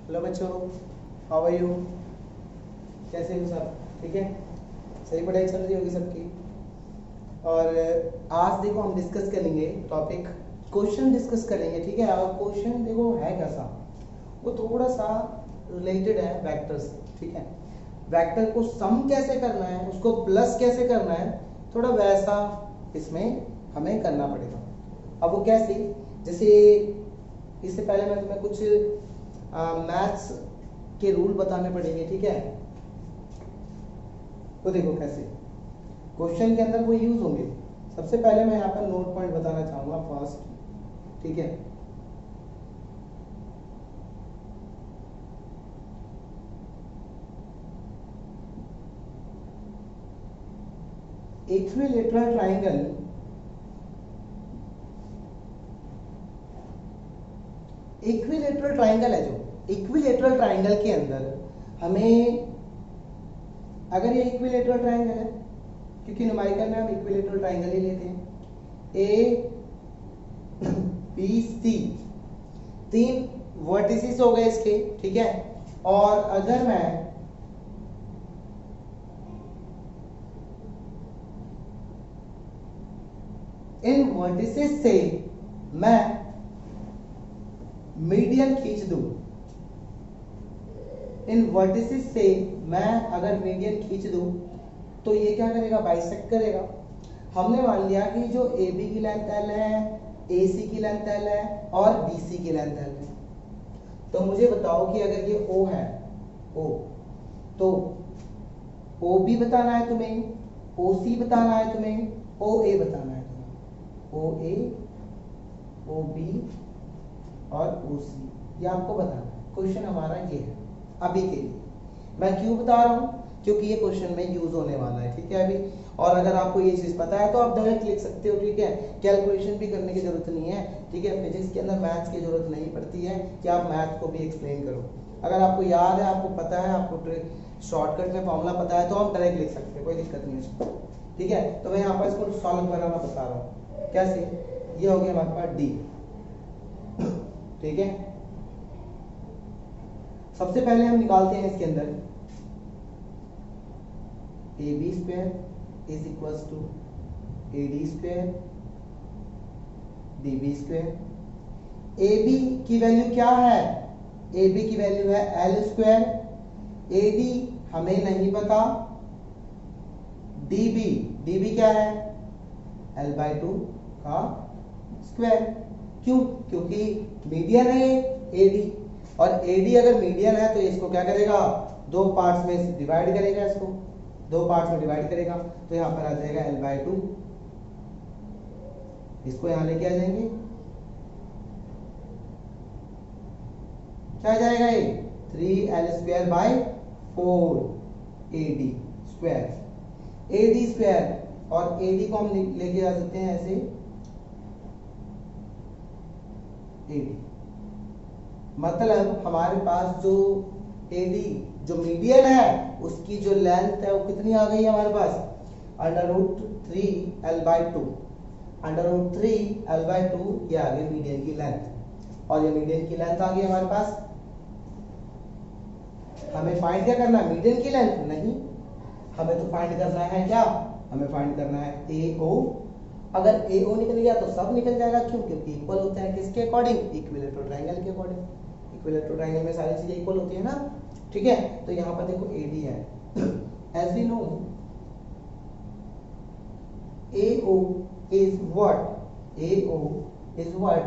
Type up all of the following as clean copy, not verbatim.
Hello बच्चों, how are you? कैसे हो सब? ठीक है, सही पढ़ाई चल रही होगी सबकी। और आज देखो हम डिस्कस करेंगे टॉपिक, क्वेश्चन डिस्कस करेंगे। ठीक है, और क्वेश्चन देखो है कैसा, वो थोड़ा सा रिलेटेड है वेक्टर से। ठीक है, वेक्टर को सम कैसे करना है, उसको प्लस कैसे करना है, थोड़ा वैसा इसमें हमें करना पड़ेगा। अब वो कैसे, जैसे इससे पहले मैं तुम्हें कुछ मैथ्स के रूल बताने पड़ेंगे। ठीक है, तो देखो कैसे क्वेश्चन के अंदर वो यूज होंगे। सबसे पहले मैं यहाँ पर नोट पॉइंट बताना चाहूंगा फर्स्ट। ठीक है, इक्विलेटरल ट्राइंगल, इक्विलेटरल ट्राइंगल है जो इक्विलेटरल ट्राइंगल के अंदर हमें, अगर ये इक्विलेटरल ट्राइंगल है, क्योंकि न्यूमेरिकल में हम इक्विलेटरल ट्राइंगल ही लेते हैं, ए बी सी, तीन वर्टिसेस हो गए इसके। ठीक है, और अगर मैं इन वर्टिसेस से मैं मीडियन खींच दूं, इन वर्टिसेस से मैं अगर मीडियन खींच दूं तो ये क्या करेगा, बाइसेक्ट करेगा। हमने मान लिया कि जो ए बी की लेंथ एल है, ए सी की लेंथ एल है और बी सी की लेंथ एल है। तो मुझे बताओ कि अगर ये ओ है, ओ, तो ओ बी बताना है तुम्हें, ओ सी बताना है तुम्हें, ओ ए बताना है तुम्हें, ओ ए, ओ बी और ओ सी, ये आपको बताना है। क्वेश्चन हमारा ये है अभी के लिए। मैं क्यों बता रहा हूँ, क्योंकि ये क्वेश्चन में यूज होने वाला है। ठीक है, अभी और अगर आपको ये चीज पता है तो आप डायरेक्ट लिख सकते हो। ठीक है, कैलकुलेशन भी करने की जरूरत नहीं है। ठीक है, फिजिक्स के अंदर मैथ्स की जरूरत नहीं पड़ती है कि आप मैथ को भी एक्सप्लेन करो। अगर आपको याद है, आपको पता है, आपको शॉर्टकट में फॉर्मूला पता है तो आप डायरेक्ट लिख सकते हैं, कोई दिक्कत नहीं है। ठीक है, तो मैं यहाँ पर इसको सॉल्व कराना बता रहा हूँ कैसे। ये हो गया हमारे पास डी। ठीक है, सबसे पहले हम निकालते हैं इसके अंदर A B square is equal to A D square D B square. A B की वैल्यू क्या है, ए बी की वैल्यू है एल स्क्वायर, ए डी हमें नहीं पता, डी बी क्या है, एल बाई टू का स्क्वायर। क्यों, क्योंकि मीडियन है ए डी, और ए डी अगर मीडियन है तो इसको क्या करेगा, दो पार्ट्स में डिवाइड करेगा, इसको दो पार्ट्स में डिवाइड करेगा। तो यहां पर आ जाएगा एल बाई टू, इसको यहां लेके आ जाएंगे, क्या आ जाएगा ये 3l square by 4 ad square, ad square. और ad को हम लेके आ सकते हैं ऐसे, ad मतलब हमारे पास जो ad जो मीडियन है उसकी जो लेंथ है वो कितनी आ गई है हमारे पास, √3l/2, √3l/2 ये आ गई मीडियन की लेंथ। और ये मीडियन की लेंथ आ गई हमारे पास। हमें फाइंड क्या करना है, मीडियन की लेंथ नहीं, हमें तो फाइंड करना है क्या, हमें फाइंड करना है AO। अगर AO निकल गया तो सब निकल जाएगा। क्यों, क्योंकि इक्वल होता है किसके अकॉर्डिंग, इक्विलेटरल ट्रायंगल के अकॉर्डिंग। इक्विलेटरल ट्रायंगल में सारी चीजें इक्वल होती है ना। ठीक है, तो यहाँ पर देखो AD है, as we know AO is what, AO is what,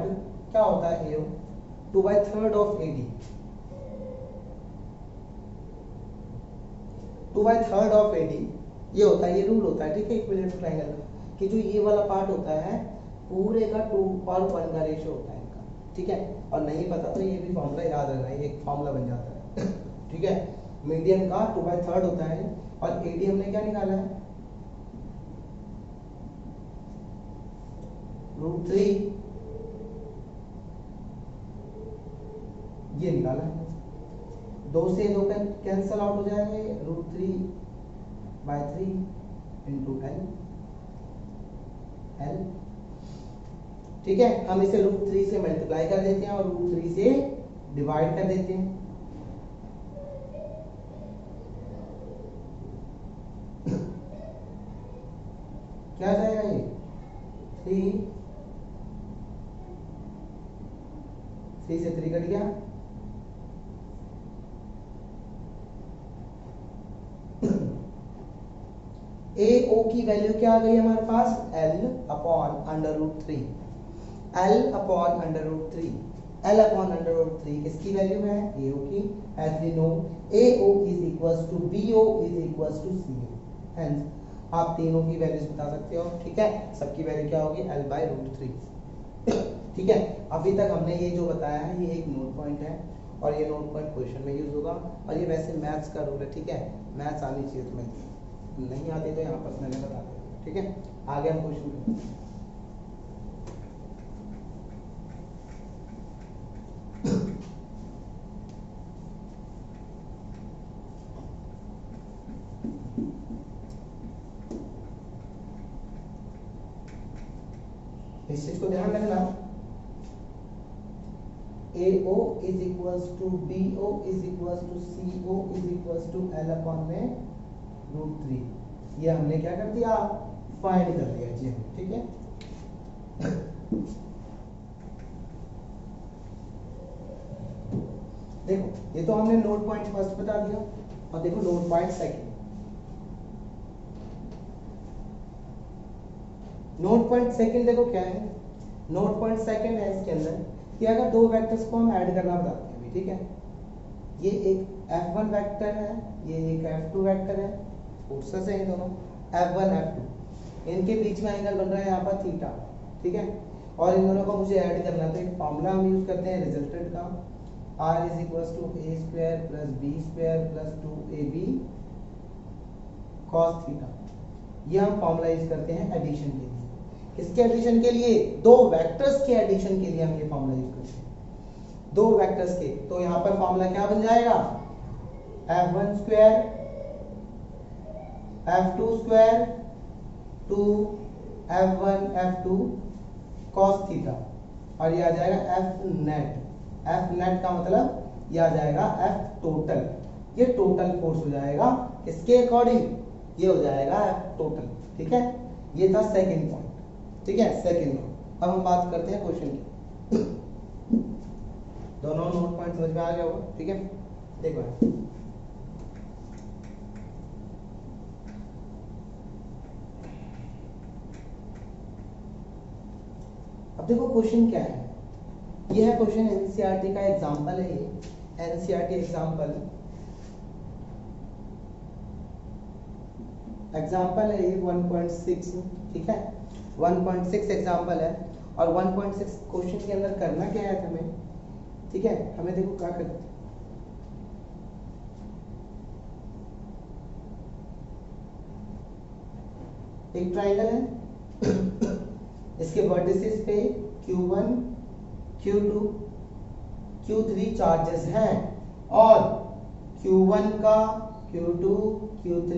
क्या होता है AO, 2/3 of AD, 2/3 of AD ये होता है, ये रूल होता है। ठीक है, इक्विलेटरल ट्रायंगल का कि जो ये वाला पार्ट होता है पूरे का 2:1 का रेशियो होता है इनका। ठीक है, और नहीं पता तो ये भी फॉर्मूला याद रखना है, एक फॉर्मूला बन जाता है। ठीक है, मीडियन का 2/3 होता है, और AD हमने क्या निकाला है, √3 ये निकाला है। 2 से 2 कैंसल आउट हो जाएंगे, √3/3 इंटू L। ठीक है, हम इसे √3 से मल्टीप्लाई कर देते हैं और √3 से डिवाइड कर देते हैं। क्या जाएगा ये 3 से 3 कट गया, ए ओ की वैल्यू क्या आ गई हमारे पास L upon √3, L upon √3, L upon √3 किसकी वैल्यू है ए ओ की, as we know A O is equals to B O is equals to C O, hence आप तीनों की वैल्यूज बता सकते हो, ठीक है। सबकी वैल्यू क्या होगी L/√3, ठीक है। अभी तक हमने ये जो बताया है ये एक नोट पॉइंट है और ये नोट पॉइंट क्वेश्चन में यूज होगा और ये वैसे मैथ्स का रूल है, ठीक है। मैथ्स आनी चाहिए तुम्हें, नहीं आती तो यहाँ पर मैंने बता दिया, ठीक है। आगे हम क्वेश्चन करते हैं। इस चीज को ध्यान रखना, AO is equals to BO is equals to CO is equals to L upon में √3, ये हमने क्या कर दिया फाइंड कर दिया जी, ठीक है। देखो ये तो हमने नोट पॉइंट फर्स्ट बता दिया और देखो note point second. Note point second देखो क्या है, नोट पॉइंट सेकंड है इसके अंदर कि अगर दो वेक्टर्स को हम ऐड करना बताते हैं, ठीक है। ये एक F1 वेक्टर है, ये एक F2 वेक्टर है, फोर्सेस है ये दोनों F1 F2, इनके बीच में एंगल बन रहा है यहाँ पर थीटा, ठीक है। और इन दोनों को मुझे ऐड करना है तो एक फॉर्मूला हम यूज करते हैं रिजल्टेंट का, R is equals to A² plus B² plus 2AB cos theta, ये हम फॉर्मूला यूज करते हैं एडिशन के लिए। किसके एडिशन के लिए, दो वेक्टर्स के एडिशन के लिए हम ये फॉर्मूला यूज करते हैं, दो वेक्टर्स के। तो यहाँ पर फॉर्मूला क्या बन जाएगा F1² F2² to F1 F2 cos theta, और ये आ जाएगा F नेट, F नेट का मतलब ये आ जाएगा F टोटल, ये टोटल फोर्स हो जाएगा किसके अकॉर्डिंग, ये हो जाएगा F टोटल, ठीक है। ये था सेकंड पॉइंट, ठीक है, सेकंड पॉइंट। अब हम बात करते हैं क्वेश्चन की। दोनों नोट पॉइंट समझ में आ गया होगा, ठीक है। देखो अब देखो क्वेश्चन क्या है, ये है क्वेश्चन एनसीईआरटी का एग्जांपल है, ये एनसीईआरटी एग्जांपल है ये 1.6, ठीक है। 1.6 एग्जांपल है और 1.6 क्वेश्चन के अंदर करना क्या है हमें, ठीक है। हमें देखो क्या करना है, एक ट्रायंगल है इसके वर्टिसेस पे Q1 Q2 Q3 चार्जेस हैं और Q1 का Q2 Q3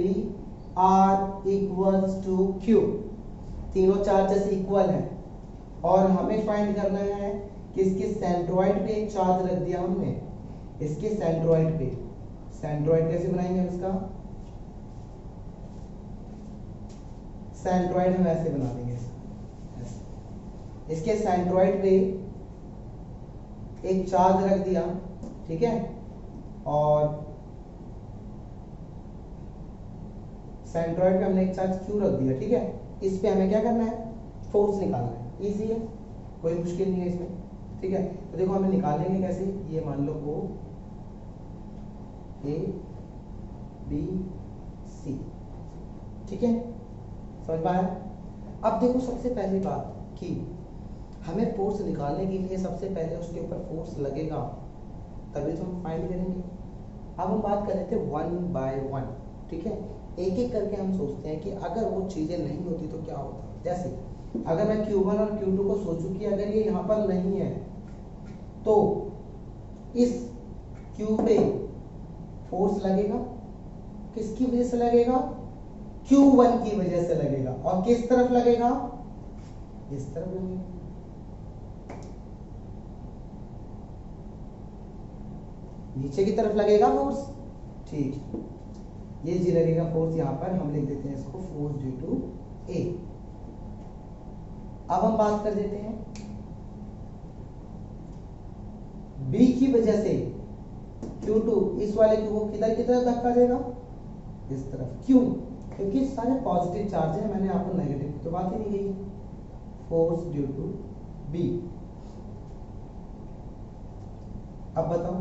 R equals to Q, तीनों चार्जेस इक्वल हैं और हमें फाइंड करना है कि इसके सेंट्रोइड पे एक चार्ज रख दिया हमने, इसके सेंट्रोइड पे, सेंट्रोइड कैसे बनाएंगे हम इसका, सेंट्रोइड हम ऐसे बना देंगे, इसके सेंट्रोइड पे एक चार्ज रख दिया, ठीक है। और सेंट्रोइड पे हमने एक चार्ज Q रख दिया, ठीक है। इस पे हमें क्या करना है, फोर्स निकालना है, इजी है, कोई मुश्किल नहीं है इसमें, ठीक है। तो देखो हमें निकालेंगे कैसे, ये मान लो O A B C, ठीक है, समझ पाया। अब देखो सबसे पहली बात कि हमें फोर्स निकालने के लिए सबसे पहले उसके ऊपर फोर्स लगेगा, तभी तो हम फाइंड करेंगे। अब हम बात कर लेते हैं 1 बाय 1, ठीक है। एक एक करके हम सोचते हैं कि अगर वो चीजें नहीं होती तो क्या होता। जैसे अगर मैं Q1 और Q2 को सोचूं कि अगर ये यहाँ पर नहीं है तो इस Q पे फोर्स लगेगा, किसकी वजह से लगेगा, Q1 की वजह से लगेगा, और किस तरफ लगेगा, इस तरफ लगेगा, नीचे की तरफ लगेगा फोर्स, ठीक। ये जी लगेगा फोर्स, यहाँ पर हम लिख देते हैं इसको फोर्स ड्यू टू ए, अब हम बात कर देते हैं बी की वजह से Q2 इस वाले Q को किधर की तरफ धक्का देगा, इस तरफ। क्यों? क्योंकि सारे पॉजिटिव चार्ज है, मैंने आपको नेगेटिव की तो बात ही नहीं कही। Force due to B. अब बताओ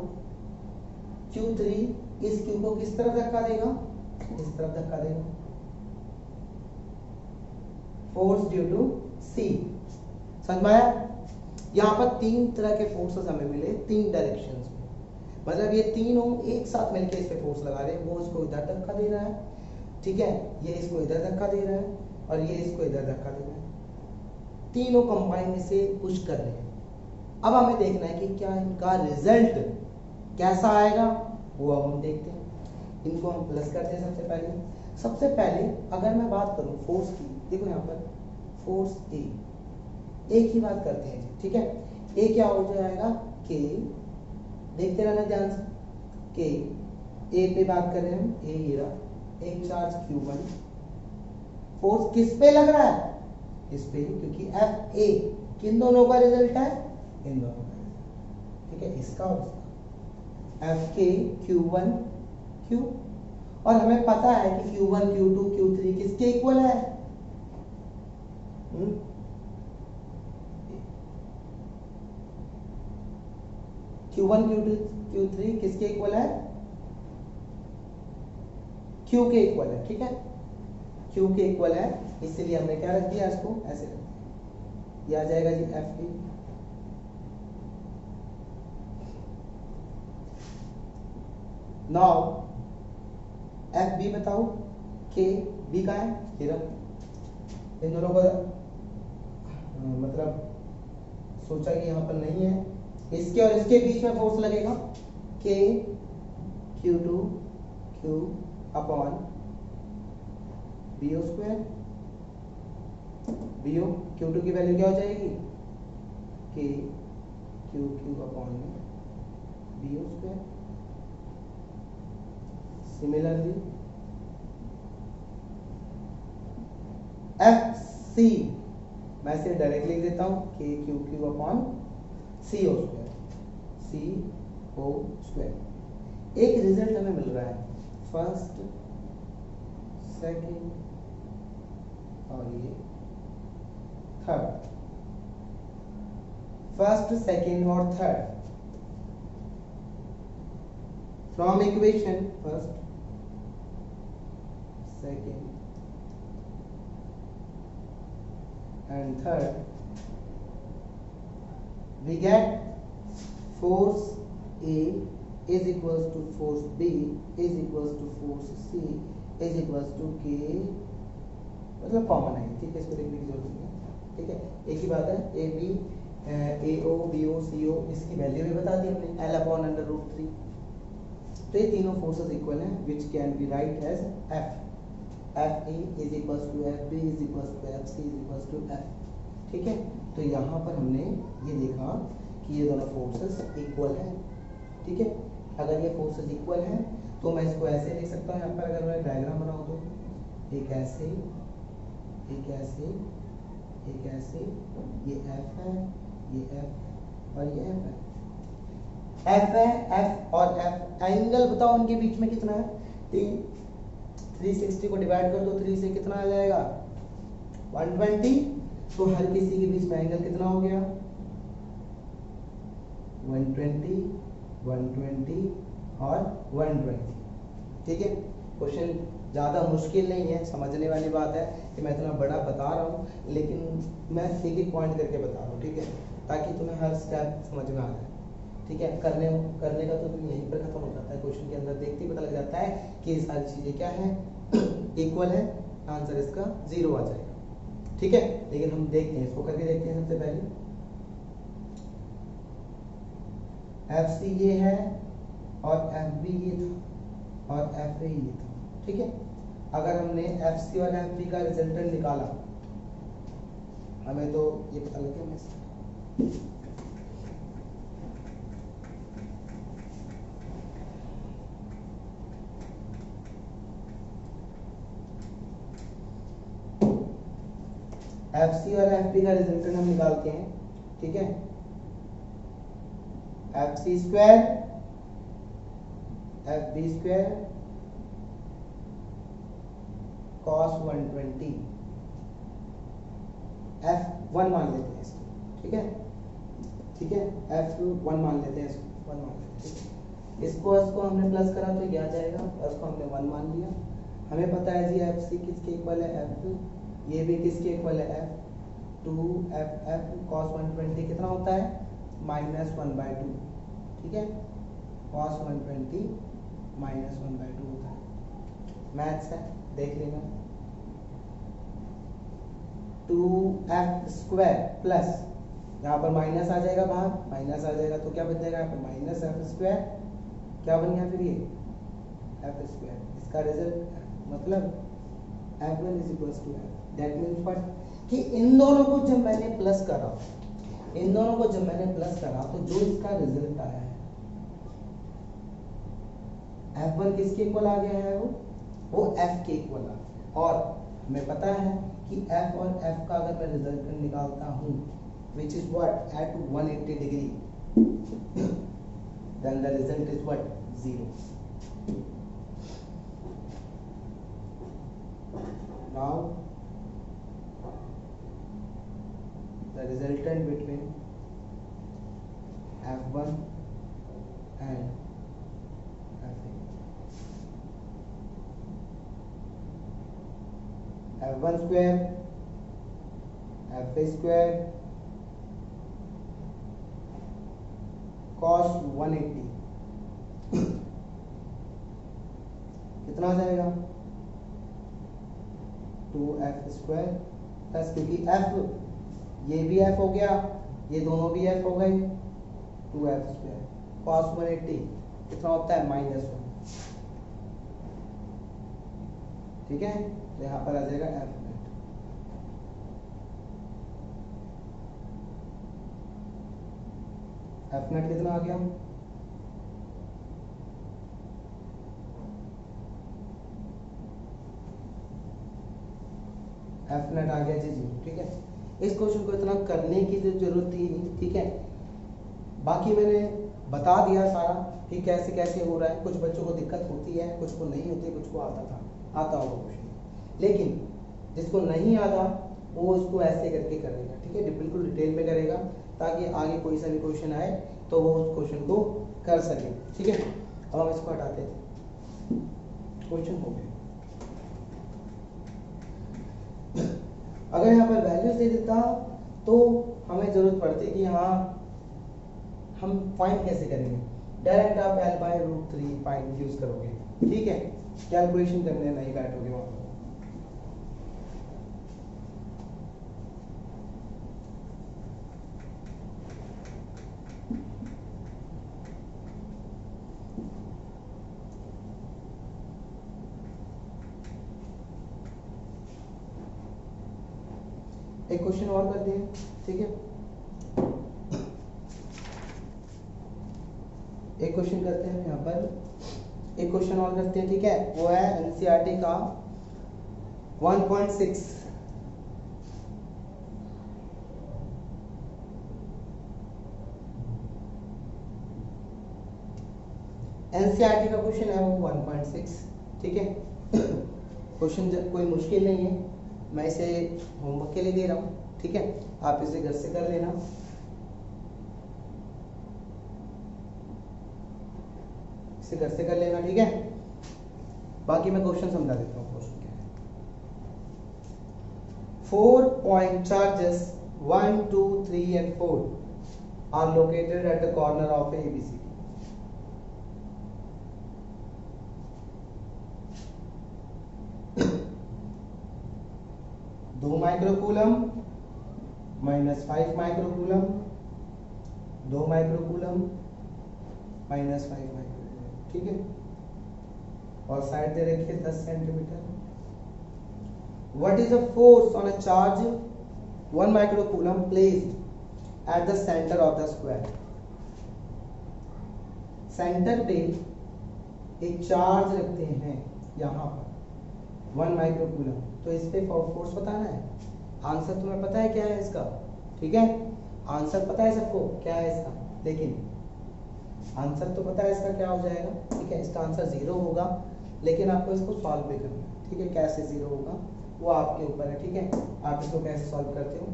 Q3 इस Q को किस तरफ धक्का देगा, इस तरफ धक्का देगा। Force due to C। समझ में आया? यहाँ पर तीन तरह के फोर्सेस हमें मिले, तीन डायरेक्शंस में। मतलब ये तीनों एक साथ मिलकर इस पे फोर्स लगा रहे हैं। वो इसको इधर धक्का दे रहा है, ठीक है, ये इसको इधर धक्का दे रहा है, और ये इसको इधर धक्का दे रहा है। तीनों कंबाइन से पुश कर रहे हैं। अब हमें देखना है कि क्या इनका रिजल्ट कैसा आएगा, वो अब हम देखते हैं। इनको हम प्लस करते हैं। सबसे पहले अगर मैं बात करूं फोर्स की, देखो यहाँ पर फोर्स ए की बात करते हैं, ठीक है। ए क्या हो जाएगा, के, देखते रहना ध्यान से, के ए पे बात कर रहे हैं हम, ए ये रहा, एक चार्ज Q1, फोर्स किस पे लग रहा है, इस पे, क्योंकि एफ ए किन दोनों का रिजल्ट है, इन दोनों का, ठीक है, इसका और इसका, एफ के Q1 Q, और हमें पता है कि Q1 Q2 Q3 किसके इक्वल है, Q1 Q2 Q3 किसके इक्वल है, Q के इक्वल है, ठीक है, Q के इक्वल है। इसलिए हमने क्या रख दिया, इसको ऐसे रख दिया, ये आ जाएगा जी F B. Now F B बताओ, के बी का है, इन दोनों को मतलब सोचा कि यहाँ पर नहीं है, इसके और इसके बीच में फोर्स लगेगा, के Q2 Q upon BO square. BO Q2 की वैल्यू क्या हो जाएगी, के Q upon BO square. Similarly FC मैं इसे डायरेक्टली लिख देता हूं, के Q अपॉन CO स्क्वायर। एक रिजल्ट हमें मिल रहा है, फर्स्ट सेकंड और ये थर्ड, फर्स्ट सेकंड और third from equation first second and third we get force A is equals to force B is equals to force C is equals to K, मतलब common है, ठीक है, इसको देखने की जरूरत नहीं है, ठीक है, एक ही बात है। A B AO BO CO इसकी वैल्यू भी बता दी हमने, L अपॉन अंडर रूट 3। तो ये तीनों फोर्सेस इक्वल हैं, which can be write as F FE is equals to FB is equals to FC is equals to F, ठीक है। तो यहाँ पर हमने ये देखा कि ये दोनों फोर्सेस इक्वल हैं, ठीक है। अगर ये फोर्सेस इक्वल हैं तो मैं इसको ऐसे लिख सकता हूँ, यहाँ पर अगर मैं डायग्राम बनाऊँ तो एक ऐसे, एक ऐसे, एक ऐसे, ये F है, ये F और ये F है। F है, F और F, एंगल बताओ उनके बीच में कितना है, 360 को डिवाइड कर दो 3 से, कितना आ जाएगा 120। तो हर किसी के बीच में एंगल कितना हो गया, 120, 120 और 120, ठीक है। क्वेश्चन ज़्यादा मुश्किल नहीं है, समझने वाली बात है कि मैं इतना बड़ा बता रहा हूँ, लेकिन मैं एक एक पॉइंट करके बता रहा हूँ, ठीक है, ताकि तुम्हें हर स्टेप समझ में आ जाए, ठीक है। करने का तो तुम यहीं पर खत्म हो जाता है, क्वेश्चन के अंदर देखते ही पता लग जाता है कि ये सारी चीज़ें क्या है, इक्वल है, आंसर इसका 0 आ जाएगा, ठीक है। लेकिन हम देखते हैं, इसको करके देखते हैं। सबसे पहले FC ये है और FB ये था और FA ये था, ठीक है। अगर हमने FC और FB का रिजल्टेंट निकाला, हमें तो ये पता लग गया, एफ सी और एफ बी का रिजल्टेंट हम निकालते हैं, ठीक है। F C square F B square cos 120, F1 मान लेते हैं इसको, ठीक है, ठीक है, F1 मान लेते हैं इसको, 1 मान लेते हैं, ठीक है। इसको हमने प्लस करा तो ये आ जाएगा, प्लस को हमने 1 मान लिया। हमें पता है जी एफ सी किसके इक्वल है, F, ये भी किसके इक्वल है, F2 F cos 120 कितना होता है, -1/2, ठीक है, cos 120 -1/2 होता है। मैथ्स है, देख लेना। 2f स्क्वायर प्लस, यहाँ पर माइनस आ जाएगा, बाहर माइनस आ जाएगा तो क्या बच जाएगा, यहाँ पर -f स्क्वायर, क्या बन गया फिर ये f स्क्वायर, इसका रिजल्ट मतलब f1 is equal to f। That means what, कि इन दोनों को जब मैंने प्लस करा, इन दोनों को जब मैंने प्लस करा तो जो इसका रिजल्ट आया है f1 किसके इक्वल आ गया है, वो f के इक्वल आ गया। और हमें पता है कि f और f का अगर मैं रिजल्टेंट निकालता हूँ which is what at 180 degree then the result is what, 0. Now the resultant between f1 and f1 square f square cos 180 कितना आ जाएगा, 2f स्क्वायर प्लस, क्योंकि f ये भी f हो गया, ये दोनों भी f हो गए, 2f स्क्वायर cos 180 कितना होता है, -1, ठीक है। तो यहाँ पर आ जाएगा f नेट, f नेट कितना आ गया, f नेट आ गया जी 0, ठीक है। इस क्वेश्चन को इतना करने की तो जरूरत ही नहीं, ठीक है। बाकी मैंने बता दिया सारा कि कैसे कैसे हो रहा है। कुछ बच्चों को दिक्कत होती है, कुछ को नहीं होती, कुछ को आता होगा क्वेश्चन, लेकिन जिसको नहीं आता वो उसको ऐसे करके करेगा, ठीक है, बिल्कुल डिटेल में करेगा ताकि आगे कोई सा भी क्वेश्चन आए तो वो उस क्वेश्चन को कर सके, ठीक है। अब हम इसको हटाते हैं, क्वेश्चन हो गया। अगर यहाँ पर वैल्यूज दे देता तो हमें जरूरत पड़ती कि हाँ हम फाइंड कैसे करेंगे, डायरेक्ट आप L/√3 फाइंड यूज करोगे, ठीक है, कैलकुलेशन करने नहीं बैठोगे वहां पर। एक क्वेश्चन और करते हैं, ठीक है, एक क्वेश्चन करते हैं यहाँ पर, एक क्वेश्चन और करते हैं, ठीक है। वो है एनसीईआरटी का 1.6, एनसीईआरटी का क्वेश्चन है वो 1.6, ठीक है। क्वेश्चन कोई मुश्किल नहीं है, मैं इसे होमवर्क के लिए दे रहा हूँ, ठीक है, आप इसे घर से कर लेना। इसे घर से कर लेना, ठीक है। बाकी मैं क्वेश्चन समझा देता हूँ। क्वेश्चन क्या है, 4 point charges 1, 2, 3 and 4 are located at the corner of a ABCD. 2 microcoulomb -5 microcoulomb, 2 microcoulomb -5 microcoulomb, ठीक है। और साइड दे रखी है 10 centimetre. What is the force on a charge 1 microcoulomb placed at the centre of the square. Centre पे एक charge रखते हैं यहाँ पर 1 माइक्रोकूलम, तो इस पे फोर्स बताना है। आंसर तुम्हें पता है क्या है इसका, ठीक है, आंसर पता है सबको क्या है इसका, लेकिन आंसर तो पता है इसका क्या हो जाएगा, ठीक है, इसका आंसर 0 होगा, लेकिन आपको इसको सॉल्व भी करना है, ठीक है, कैसे 0 होगा वो आपके ऊपर है, ठीक है, आप इसको कैसे सॉल्व करते हो,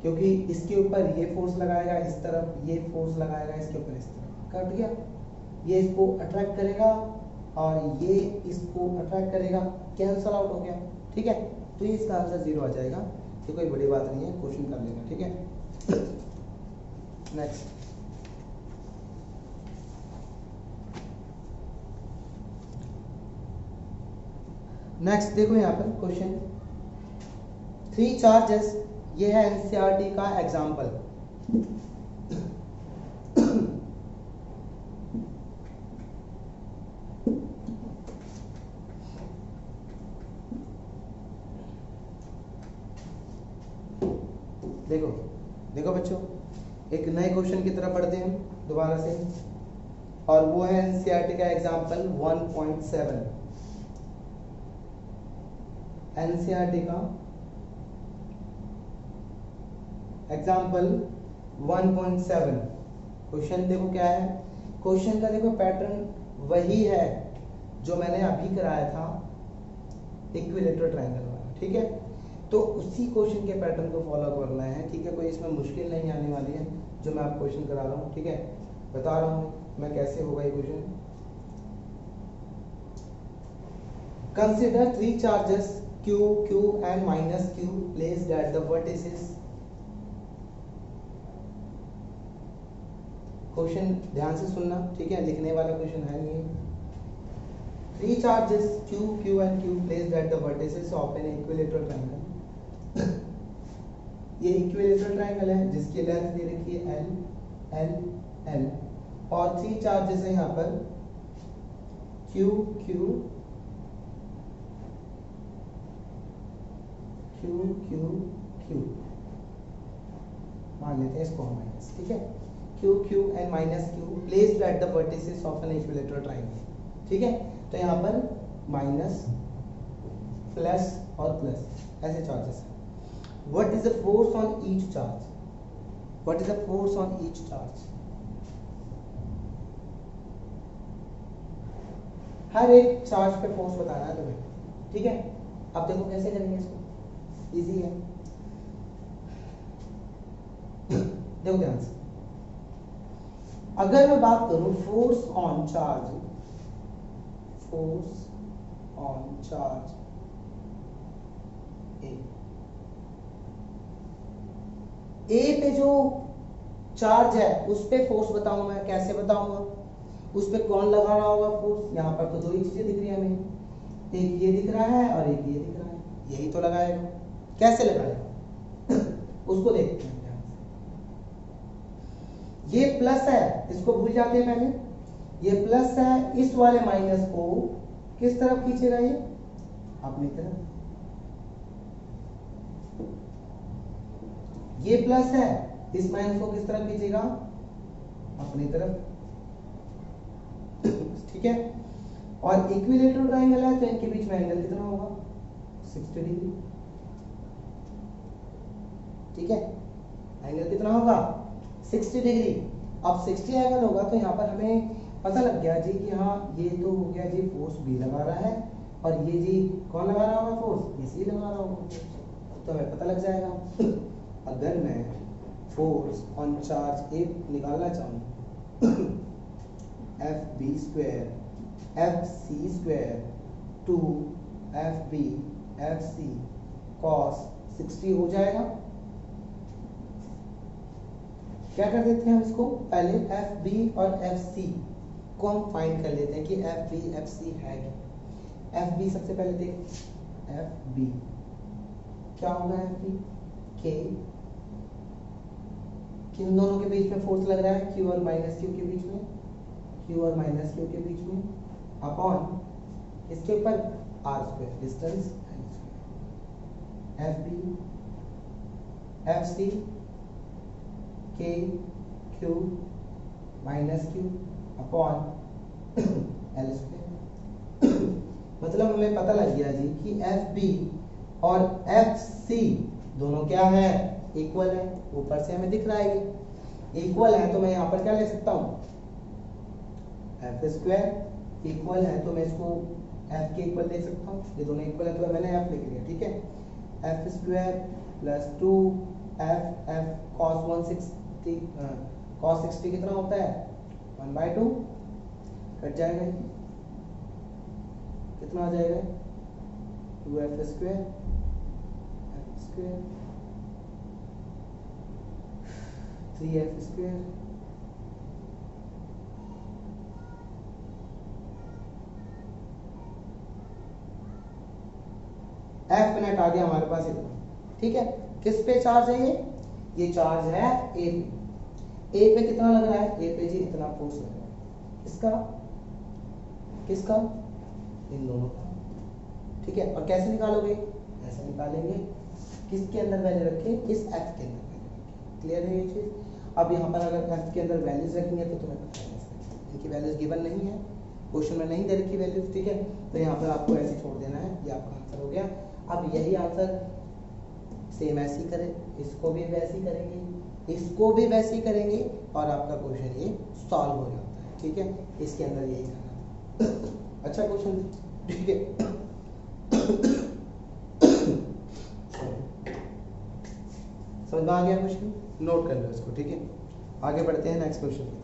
क्योंकि इसके ऊपर ये फोर्स लगाएगा इस तरफ, ये फोर्स लगाएगा इसके ऊपर इस तरफ, कट गया, ये इसको अट्रैक्ट करेगा और ये इसको अट्रैक्ट करेगा, कैंसल आउट हो गया, ठीक है, तो ये इसका आंसर 0 आ जाएगा, ये कोई बड़ी बात नहीं है, क्वेश्चन कर लेना, ठीक है। नेक्स्ट नेक्स्ट देखो यहाँ पर क्वेश्चन 3 चार्जेस, ये है एनसीईआरटी का एग्जाम्पल। देखो देखो बच्चों, एक नए क्वेश्चन की तरफ बढ़ते हैं दोबारा से, और वो है एनसीईआरटी का एग्जाम्पल 1.7। एनसीईआरटी का एग्जाम्पल 1.7 क्वेश्चन देखो क्या है, क्वेश्चन का देखो पैटर्न वही है जो मैंने अभी कराया था इक्विलेटरल ट्रायंगल वाला, ठीक है, तो उसी क्वेश्चन के पैटर्न को फॉलो करना है, ठीक है, कोई इसमें मुश्किल नहीं आने वाली है जो मैं आपको क्वेश्चन करा रहा हूँ, ठीक है, बता रहा हूँ मैं कैसे होगा ये question. Consider 3 charges Q, Q and minus Q placed at the vertices। Question ध्यान से सुनना, ठीक है, लिखने वाला क्वेश्चन है नहीं। 3 charges Q, Q and Q placed at the vertices of an equilateral triangle। ये इक्विलेटरल ट्रायंगल है जिसकी लेंथ दे रखी है L, L, L, और 3 चार्जेस है यहाँ पर Q, Q, Q, Q, Q, मान लेते हैं इसको माइनस, ठीक है, Q, Q and minus Q placed at the vertices of an equilateral triangle, ठीक है, तो यहाँ पर माइनस, प्लस और प्लस ऐसे चार्जेस हैं। What is the force on each charge? What is the force on each charge? हर एक charge पे फोर्स बताना है तुम्हें, ठीक है, अब देखो कैसे करेंगे इसको, इजी है, देखो ध्यान से, अगर मैं बात करूं force on charge, force on charge A पे जो चार्ज है उस पे फोर्स बताऊं, मैं कैसे बताऊंगा, उस पे कौन लगा रहा होगा फोर्स, यहाँ पर तो दो ही चीजें दिख रही है हमें, एक ये दिख रहा है और एक ये दिख रहा है, यही तो लगाएगा, कैसे लगाएगा उसको देखते हैं ध्यान से। ये प्लस है, इसको भूल जाते हैं पहले, ये प्लस है, इस वाले माइनस को किस तरफ खींचेगा, ये अपनी तरफ, ये प्लस है, इस माइनस को किस तरफ खींचेगा, अपनी तरफ, ठीक है, और इक्विलेटरल ट्रायंगल है तो इनके बीच में एंगल कितना होगा, 60 डिग्री, ठीक है, एंगल कितना होगा 60 डिग्री। अब 60 एंगल होगा तो यहाँ पर हमें पता लग गया जी कि हाँ ये तो हो गया जी फोर्स बी लगा रहा है, और ये जी कौन लगा रहा होगा फोर्स, ये सी लगा रहा होगा, तो हमें पता लग जाएगा। अगर मैं फोर्स ऑन चार्ज ए निकालना चाहूँ F B square F C square 2 F B F C cos 60 हो जाएगा। क्या कर देते हैं हम इसको, पहले एफ बी और एफ सी को हम फाइंड कर लेते हैं कि एफ बी एफ सी है क्या। एफ बी सबसे पहले देख, एफ बी क्या होगा, एफ बी के, किन दोनों के बीच में फोर्स लग रहा है, क्यू और माइनस क्यू के बीच में, क्यू और माइनस क्यू के बीच में, अपॉन इसके ऊपर R square distance, F B F C K Q minus Q upon L square. मतलब हमें पता लग गया जी कि एफ बी और एफ सी दोनों क्या है, इक्वल है, ऊपर से हमें दिख रहा है ये इक्वल है, तो मैं यहाँ पर क्या ले सकता हूँ, एफ स्क्वायर इक्वल है तो मैं इसको एफ के इक्वल ले सकता हूँ, ये दोनों इक्वल है तो मैंने एफ लिख लिया, ठीक है। F square plus 2 F F cos 160 cos 60 कितना होता है 1/2, कट जाएगा ये, कितना आ जाएगा 2f square F square 3f square F मिनट आ गया हमारे पास इतना, ठीक है। किस पे चार्ज है ये चार्ज है ए पे। ए पे कितना लग रहा है, ए पे जी इतना फोर्स लग रहा है, किसका किसका, इन दोनों का, ठीक है। और कैसे निकालोगे, ऐसे निकालेंगे, किसके अंदर वैल्यू रखे, इस एफ के अंदर वैल्यू रखे, क्लियर है ये चीज। अब यहाँ पर अगर एफ के अंदर वैल्यूज रखेंगे तो तुम्हें पता है इनकी वैल्यूज गिवन नहीं है, क्वेश्चन में नहीं दे रखी वैल्यूज, ठीक है। तो यहाँ पर आपको ऐसे छोड़ देना है, ये आपका आंसर हो गया। अब यही आंसर सेम ऐसे ही करें, इसको भी वैसे ही करेंगे, इसको भी वैसे ही करेंगे, और आपका क्वेश्चन ये सॉल्व हो जाता है, ठीक है। इसके अंदर यही करना था। अच्छा क्वेश्चन, ठीक है। समझ में आ गया क्वेश्चन, नोट कर लो इसको, ठीक है। आगे बढ़ते हैं नेक्स्ट क्वेश्चन की।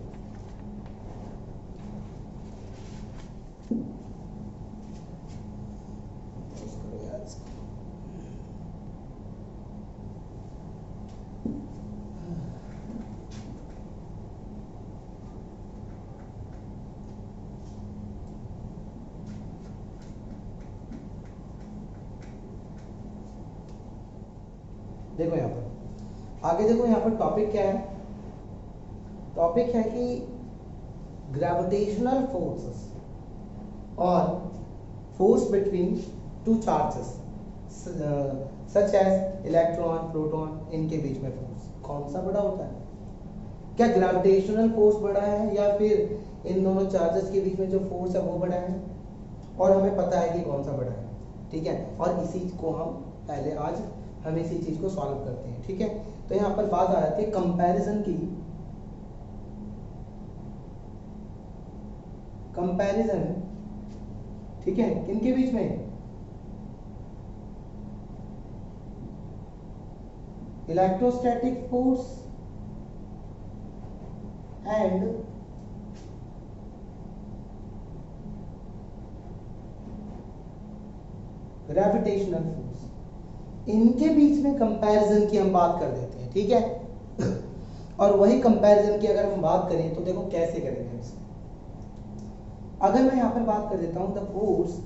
देखो यहाँ पर आगे, देखो यहाँ पर टॉपिक क्या है, टॉपिक है कि ग्रेविटेशनल फोर्सेस और force between two charges such as electron proton, इनके बीच में फोर्स कौन सा बड़ा होता है, क्या ग्रेविटेशनल फोर्स बड़ा है या फिर इन दोनों चार्जेस के बीच में जो फोर्स है वो बड़ा है, और हमें पता है कि कौन सा बड़ा है, ठीक है। और इसी को हम पहले आज हम इसी चीज को सॉल्व करते हैं, ठीक है। तो यहाँ पर बात आ जाती है कंपैरिजन की, कंपैरिजन, ठीक है, किनके बीच में, electrostatic force and gravitational force, इनके बीच में कंपैरिजन की हम बात कर देते हैं, ठीक है। और वही कंपैरिजन की अगर हम बात करें तो देखो कैसे करेंगे इसको। अगर मैं यहां पर बात कर देता हूं the force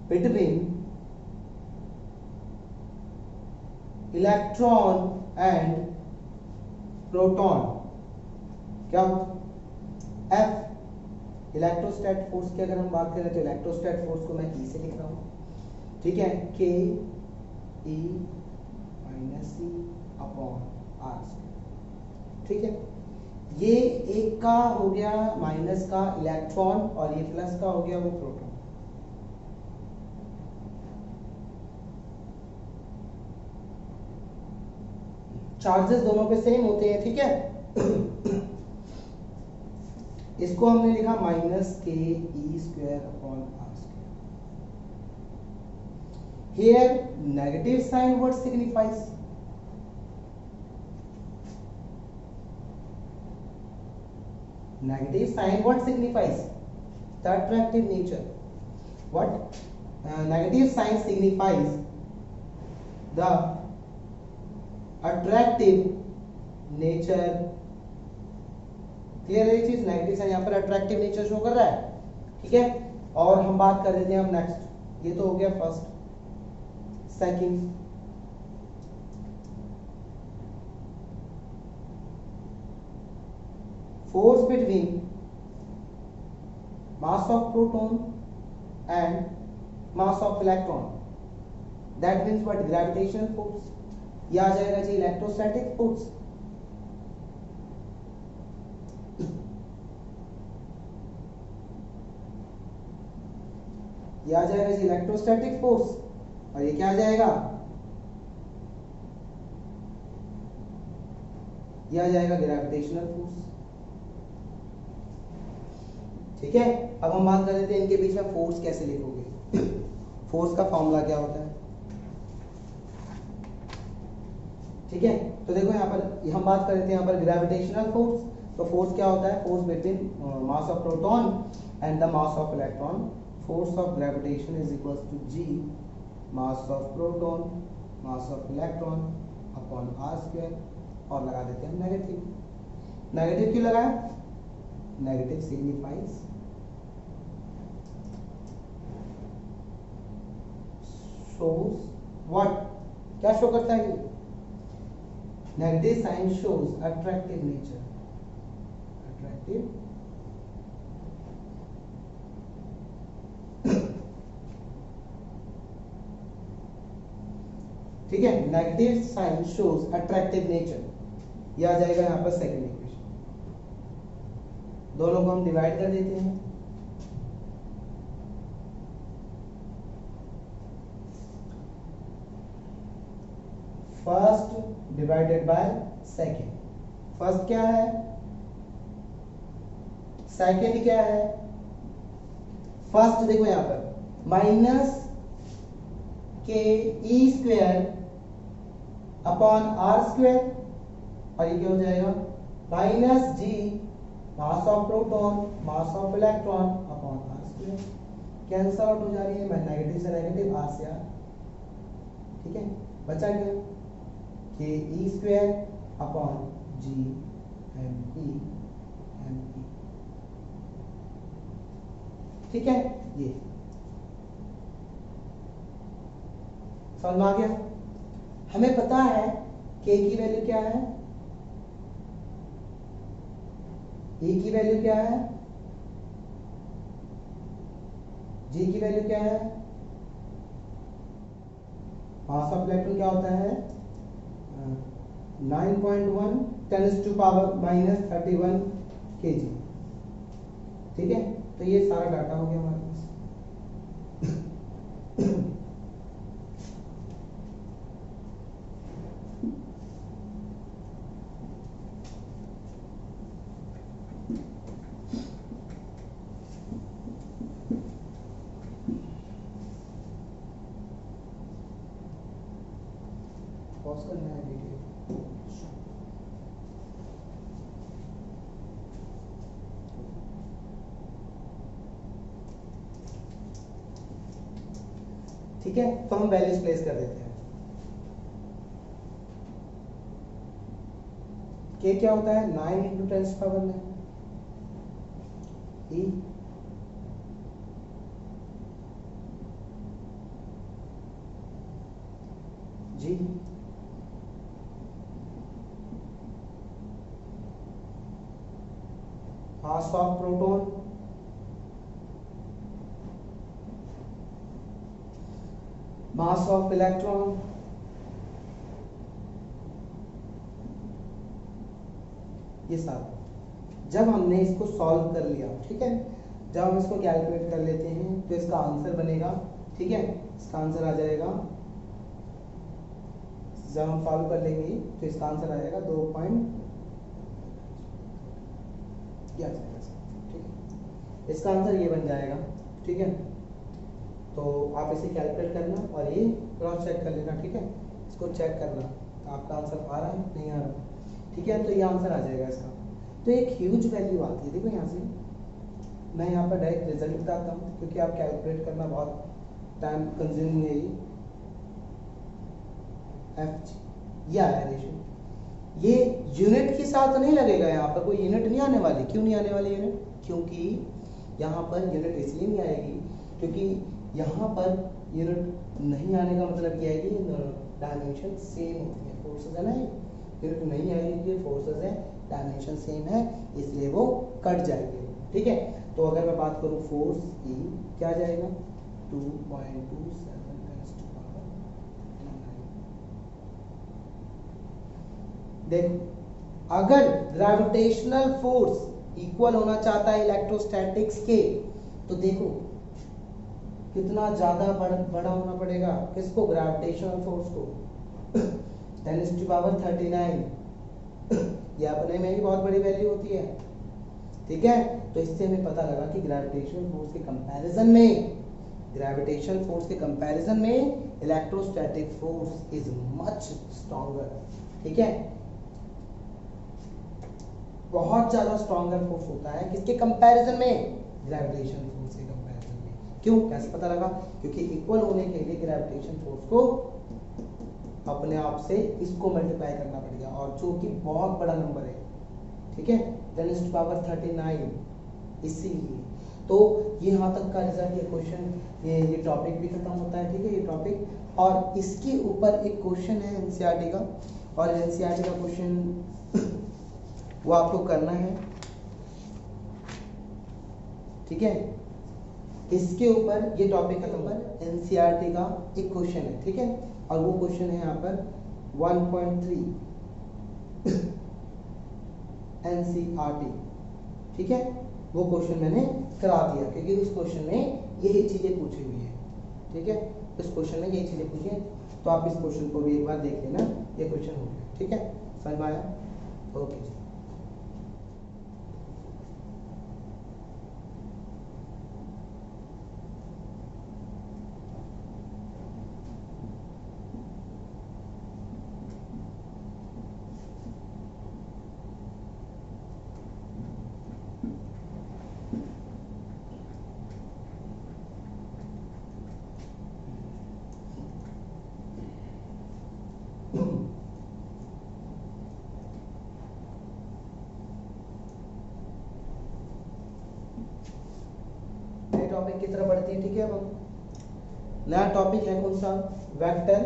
between electron and proton, क्या एफ, इलेक्ट्रोस्टैट फोर्स की अगर हम बात करें तो इलेक्ट्रोस्टैट फोर्स को मैं ई से लिख रहा हूं, ठीक है, के E minus C upon are, ठीक है। ये एक का हो गया माइनस का इलेक्ट्रॉन और ये प्लस का हो गया वो प्रोटॉन। चार्जेस दोनों पे सेम होते हैं, ठीक है। इसको हमने लिखा minus K E square upon R square. Here negative sign what signifies, negative sign what signifies the attractive nature, what negative sign signifies the attractive nature, clear है ये चीज, नेगेटिव साइन यहाँ पर अट्रैक्टिव नेचर शो कर रहा है, ठीक है। और हम बात कर देते हैं अब नेक्स्ट, ये तो हो गया first, second, force between mass of proton and mass of electron, that means what, gravitational force, ये आ जाएगा जी इलेक्ट्रोस्टैटिक फोर्स, ये आ जाएगा जी इलेक्ट्रोस्टैटिक फोर्स। और ये क्या आ जाएगा, ये आ जाएगा ग्रेविटेशनल फोर्स। ठीक है, अब हम बात कर लेते हैं इनके बीच में फोर्स कैसे लिखोगे। फोर्स का फॉर्मूला क्या होता है, ठीक है। तो देखो यहाँ पर हम बात कर लेते हैं यहाँ पर ग्रेविटेशनल फोर्स। तो फोर्स क्या होता है, force between mass of proton and the mass of electron. Force of gravitation is equals to G mass of proton mass of electron upon R square, और लगा देते हैं नेगेटिव। नेगेटिव क्यों लगाया, नेगेटिव सिग्निफाइज शोज व्हाट, क्या show करता है ये, negative sign shows attractive nature, attractive ठीक है, negative sign shows attractive nature, यह आ जाएगा यहाँ पर सेकंड इक्वेशन। दोनों को हम डिवाइड कर देते हैं, first divided by second. First क्या है, सेकंड क्या है, फर्स्ट देखो यहाँ पर minus K E square upon R square, और ये क्या हो जाएगा minus G mass of proton mass of electron upon R square. Cancel out हो जा रही है, मैं नेगेटिव से नेगेटिव, आर से आर, ठीक है। बचा क्या, K E square upon G M E, ठीक है। ये समझ में आ गया। हमें पता है के की वैल्यू क्या है, ई की वैल्यू क्या है, जी की वैल्यू क्या है, मास ऑफ इलेक्ट्रॉन क्या होता है 9.1 10⁻³ kg, ठीक है। तो ये सारा डाटा हो गया हमारे पास। पॉज करना है वीडियो। ठीक है, तो हम वैल्यूज प्लेस कर देते हैं। के क्या होता है 9 × 10⁻⁹ E G mass of proton mass of electron, ये सारा जब हमने इसको सॉल्व कर लिया, ठीक है, जब हम इसको कैलकुलेट कर लेते हैं तो इसका आंसर बनेगा, ठीक है, इसका आंसर आ जाएगा, जब हम सॉल्व कर लेंगे तो इसका आंसर आ जाएगा 2 पॉइंट, ठीक है, इसका आंसर ये बन जाएगा, ठीक है। तो आप इसे कैलकुलेट करना और ये क्रॉस चेक कर लेना, ठीक है, इसको चेक करना आपका आंसर आ रहा है नहीं आ रहा, ठीक है। तो ये आंसर आ जाएगा इसका। तो एक ह्यूज वैल्यू आती है, देखो यहाँ से मैं यहाँ पर डायरेक्ट रिजल्ट बताता हूँ क्योंकि आप कैलकुलेट करना बहुत टाइम कंज्यूमिंग है। ये आया रेशियो, ये यूनिट के साथ नहीं लगेगा, यहाँ पर कोई यूनिट नहीं आने वाली। क्यों नहीं आने वाली यूनिट, क्योंकि यहाँ पर यूनिट इसलिए नहीं आएगी क्योंकि यहाँ पर यूनिट नहीं आने का मतलब क्या है कि डायमेंशन सेम होती है, फोर्सेस है ना, यूनिट नहीं आएगी, ये फोर्सेस है, डायमेंशन सेम है, इसलिए वो कट जाएंगे, ठीक है। तो अगर मैं बात करूँ फोर्स ई क्या जाएगा 2.27 देखो, अगर ग्रेविटेशनल फोर्स इक्वल होना चाहता है इलेक्ट्रोस्टैटिक्स के, तो देखो कितना ज्यादा बड़ा होना पड़ेगा, किसको, ग्रेविटेशनल फोर्स को, 10⁻39। ये अपने में ही बहुत बड़ी वैल्यू होती है, ठीक है। तो इससे हमें पता लगा कि ग्रेविटेशनल फोर्स के कंपैरिजन में electrostatic force is much stronger, ठीक है। बहुत ज्यादा स्ट्रॉन्गर फोर्स होता है किसके कंपैरिजन में, ग्रेविटेशन फोर्स के कंपैरिजन में। क्यों, कैसे पता लगा, क्योंकि इक्वल होने के लिए ग्रेविटेशन फोर्स को अपने आप से इसको मल्टीप्लाई करना पड़ेगा, और जो कि बहुत बड़ा नंबर है, ठीक है, 10⁻39। इसीलिए तो ये यहाँ तक का रिजल्ट, ये क्वेश्चन, ये टॉपिक भी खत्म होता है, ठीक है, ये टॉपिक। और इसके ऊपर एक क्वेश्चन है एनसीईआरटी का, और एनसीईआरटी का क्वेश्चन वो आपको करना है, ठीक है। इसके ऊपर ये टॉपिक खत्म पर एनसीईआरटी का एक क्वेश्चन है, ठीक है, और वो क्वेश्चन है यहाँ पर 1.3 एनसीईआरटी, ठीक है। वो क्वेश्चन मैंने करा दिया क्योंकि उस क्वेश्चन में यही चीजें पूछी हुई है, ठीक है, उस क्वेश्चन में यही चीजें पूछी है। तो आप इस क्वेश्चन को भी एक बार देख लेना, ये क्वेश्चन हो गया, ठीक है, समझ में आया, ओके जी। टॉपिक की तरफ बढ़ते हैं, ठीक है। अब हम नया टॉपिक है कौन सा, vector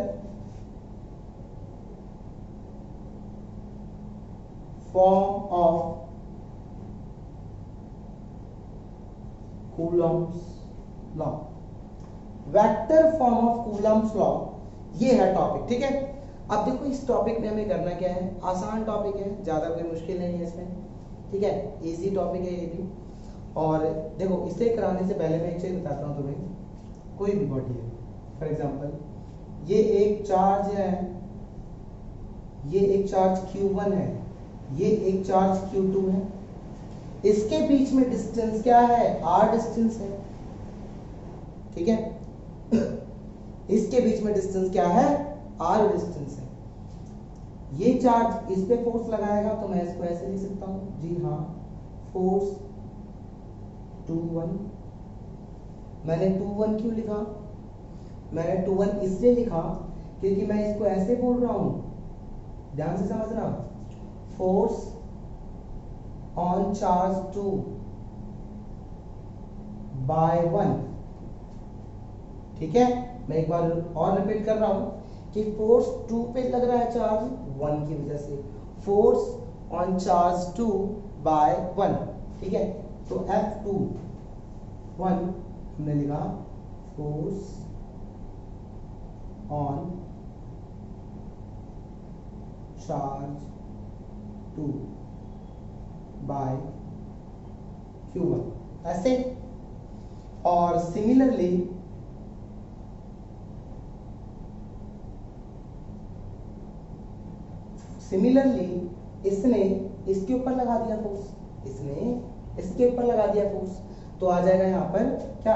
form of Coulomb's law. Vector form of Coulomb's law, ये है टॉपिक, ठीक है। अब देखो इस टॉपिक में हमें करना क्या है, आसान टॉपिक है, ज्यादा कोई मुश्किल नहीं है इसमें, ठीक है, इजी टॉपिक है ये भी। और देखो इसे कराने से पहले मैं एक चीज बताता हूँ तुम्हें। कोई भी बॉडी है, फॉर एग्जांपल ये एक चार्ज है, ये एक चार्ज Q1 है, ये एक चार्ज Q2 है, इसके बीच में डिस्टेंस क्या है, R डिस्टेंस है, ठीक है। इसके बीच में डिस्टेंस क्या है, R डिस्टेंस है। ये चार्ज इस पे फोर्स लगाएगा तो मैं इसको ऐसे लिख सकता हूं, जी हाँ, फोर्स 2-1। मैंने 2-1 क्यों लिखा, मैंने 2-1 इसलिए लिखा क्योंकि मैं इसको ऐसे बोल रहा हूं, ध्यान से समझना, फोर्स ऑन चार्ज 2 बाय 1, ठीक है। मैं एक बार और रिपीट कर रहा हूं कि फोर्स 2 पे लग रहा है चार्ज 1 की वजह से, फोर्स ऑन चार्ज 2 बाय 1, ठीक है। तो F2 1 हमने लिखा force on charge 2 bye Q1, ऐसे। और सिमिलरली इसने इसके ऊपर लगा दिया फोर्स, इसने इसके ऊपर लगा दिया फोर्स, तो आ जाएगा यहां पर क्या,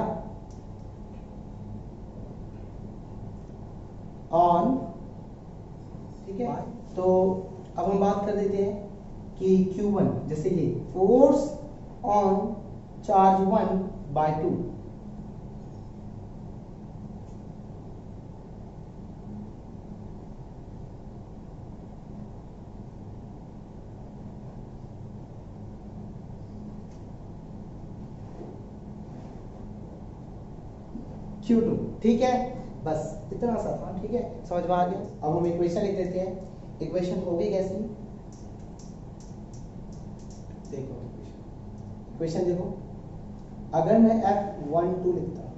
ऑन, ठीक है। तो अब हम बात कर देते हैं कि Q1, जैसे ये force on charge 1 bye 2, Q2, ठीक है, बस इतना सा था, ठीक है, समझ में आ गया। अब हम इक्वेशन लिख देते हैं। इक्वेशन होगी कैसी, देखो इक्वेशन देखो, अगर मैं F12 लिखता हूं,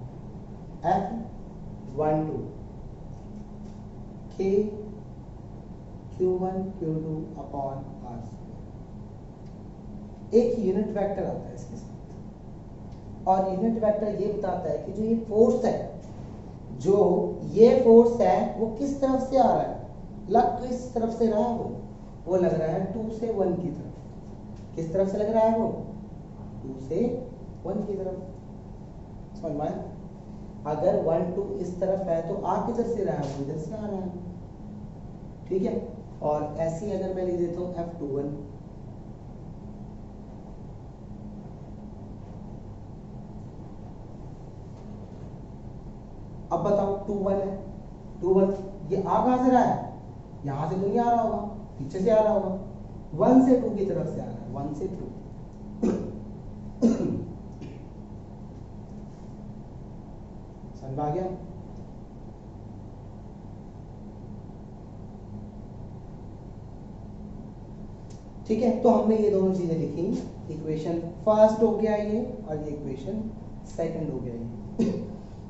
F12 K Q1 Q2 upon R, एक यूनिट वेक्टर आता है इसके साथ, और यूनिट वेक्टर ये बताता है कि जो ये फोर्स है, जो ये फोर्स है वो किस तरफ से आ रहा है, लग किस तरफ से रहा है, वो लग रहा है 2 से 1 की तरफ। किस तरफ से लग रहा है वो, 2 से 1 की तरफ। समझ में? अगर 1 2 इस तरफ है तो आ किधर से रहा है, वो इधर से आ रहा है। ठीक है, और ऐसी अगर मैं लिख देता हूँ F21, अब बताओ 2 1 है, 2 1 ये आ कहां से रहा है, यहां से तो नहीं आ रहा होगा, पीछे से आ रहा होगा, 1 से 2 की तरफ से आ रहा है, 1 से 2। समझ आ गया? ठीक है, तो हमने ये दोनों चीजें लिखी, इक्वेशन फर्स्ट हो गया ये, और ये इक्वेशन सेकंड हो गया ये।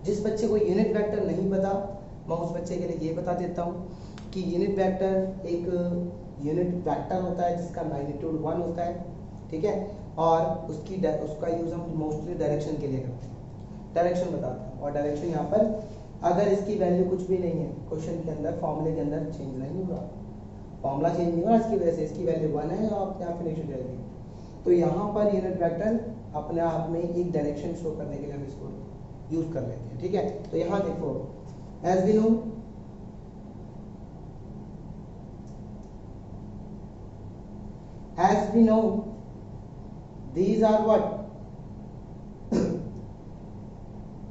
जिस बच्चे को यूनिट वेक्टर नहीं पता, मैं उस बच्चे के लिए ये बता देता हूँ कि यूनिट वेक्टर एक यूनिट वेक्टर होता है जिसका मैग्नीट्यूड 1 होता है। ठीक है, और उसका यूज हम मोस्टली डायरेक्शन के लिए करते हैं, डायरेक्शन बताते हैं। और डायरेक्शन यहाँ पर अगर इसकी वैल्यू कुछ भी नहीं है, क्वेश्चन के अंदर फॉर्मूले के अंदर चेंज नहीं हो रहा, फॉर्मूला चेंज नहीं हो रहा, इसकी वजह से इसकी वैल्यू 1 है और यहाँ फिनिश हो जाएगी। तो यहाँ पर यूनिट वेक्टर अपने आप में एक डायरेक्शन शो करने के लिए हम इसको यूज कर लेते हैं। ठीक है, तो यहाँ देखो, as we know these are what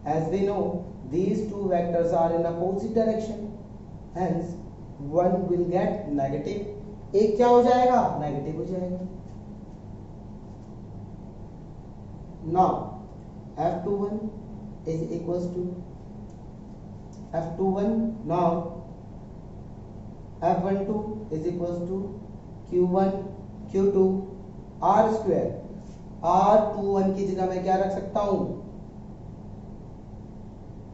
as we know these two vectors are in opposite direction, hence one will get negative, एक क्या हो जाएगा, नेगेटिव हो जाएगा। now F21 is equals to F21, now F12 is equals to Q1 Q2 R square, R21 की जगह मैं क्या रख सकता हूं,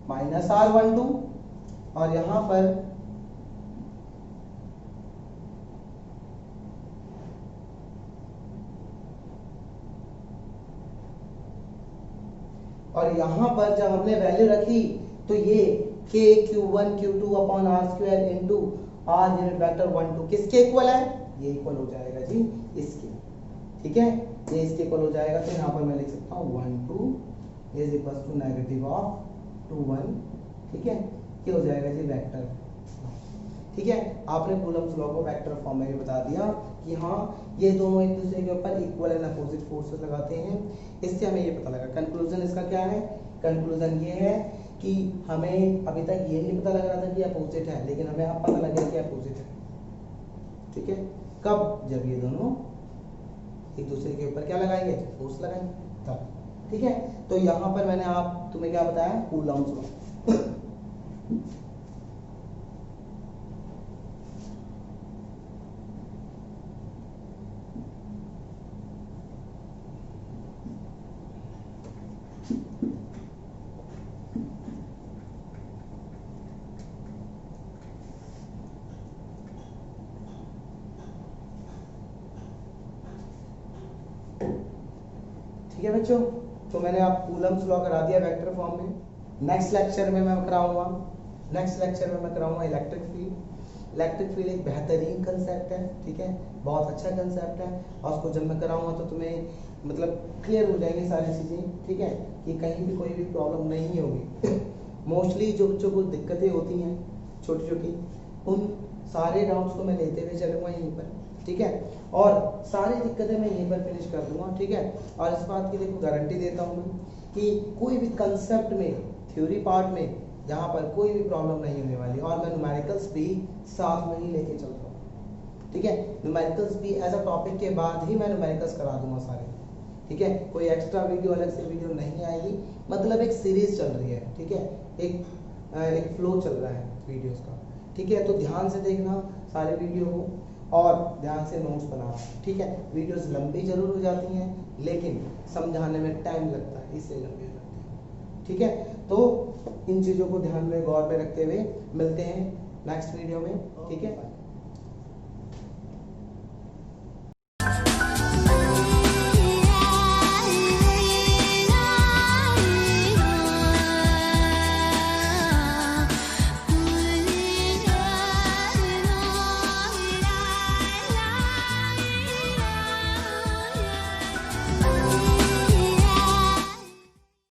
माइनस R12, और यहां पर जब हमने वैल्यू रखी तो ये K Q1 Q2 upon R square into R unit vector 1 2 किसके इक्वल है, ये इक्वल हो जाएगा जी इसके। ठीक है, ये इसके इक्वल हो जाएगा, तो यहाँ पर मैं लिख सकता हूँ 1 2 is equal to negative of 2 1। ठीक है, ये हो जाएगा जी वेक्टर। ठीक है, आपने कूलम्ब्स लॉ को वेक्टर फॉर्म में भी बता दिया कि हाँ ये दोनों एक दूसरे के ऊपर इक्वल एंड अपोजिट फोर्सेस लगाते हैं। इससे हमें ये पता लगा, कंक्लूजन इसका क्या है, कंक्लूजन ये है कि हमें अभी तक ये नहीं पता लग रहा था कि अपोजिट है, लेकिन हमें अब पता लग गया कि अपोजिट है। ठीक है, कब, जब ये दोनों एक दूसरे के ऊपर क्या लगाएंगे, फोर्स लगाएंगे तब। ठीक है, तो यहाँ पर मैंने तुम्हें क्या बताया, कूलम्ब्स लॉ। ठीक है बच्चों, तो मैंने आप कूलम्ब्स लॉ करा दिया वेक्टर फॉर्म में। नेक्स्ट लेक्चर में मैं कराऊंगा इलेक्ट्रिक फील्ड। इलेक्ट्रिक फील्ड एक बेहतरीन कंसेप्ट है, ठीक है, बहुत अच्छा कंसेप्ट है, और उसको जब मैं कराऊंगा तो तुम्हें मतलब क्लियर हो जाएंगी सारी चीज़ें। ठीक है, कि कहीं भी कोई भी प्रॉब्लम नहीं होगी। मोस्टली जो बच्चों को दिक्कतें होती हैं छोटी छोटी, उन सारे डाउट्स को मैं लेते हुए चलूँगा यहीं पर। ठीक है, और सारी दिक्कतें मैं यहीं पर फिनिश कर दूंगा। ठीक है, और इस बात की देखो गारंटी देता हूँ मैं कि कोई भी कंसेप्ट में, थ्योरी पार्ट में यहाँ पर कोई भी प्रॉब्लम नहीं होने वाली, और मैं न्यूमेरिकल्स भी साथ में ही लेके चल रहा हूँ। ठीक है, न्यूमेरिकल्स भी एज अ टॉपिक के बाद ही मैं न्यूमेरिकल्स करा दूंगा सारे। ठीक है, कोई एक्स्ट्रा वीडियो, अलग से वीडियो नहीं आएगी, मतलब एक सीरीज चल रही है। ठीक है, एक फ्लो चल रहा है वीडियोस का। ठीक है, तो ध्यान से देखना सारे वीडियो को, और ध्यान से नोट्स बनाना। ठीक है, वीडियोस लंबी जरूर हो जाती हैं, लेकिन समझाने में टाइम लगता है, इसलिए लंबी हो जाती है। ठीक है, तो इन चीज़ों को ध्यान में, गौर में रखते हुए मिलते हैं नेक्स्ट वीडियो में। ठीक है।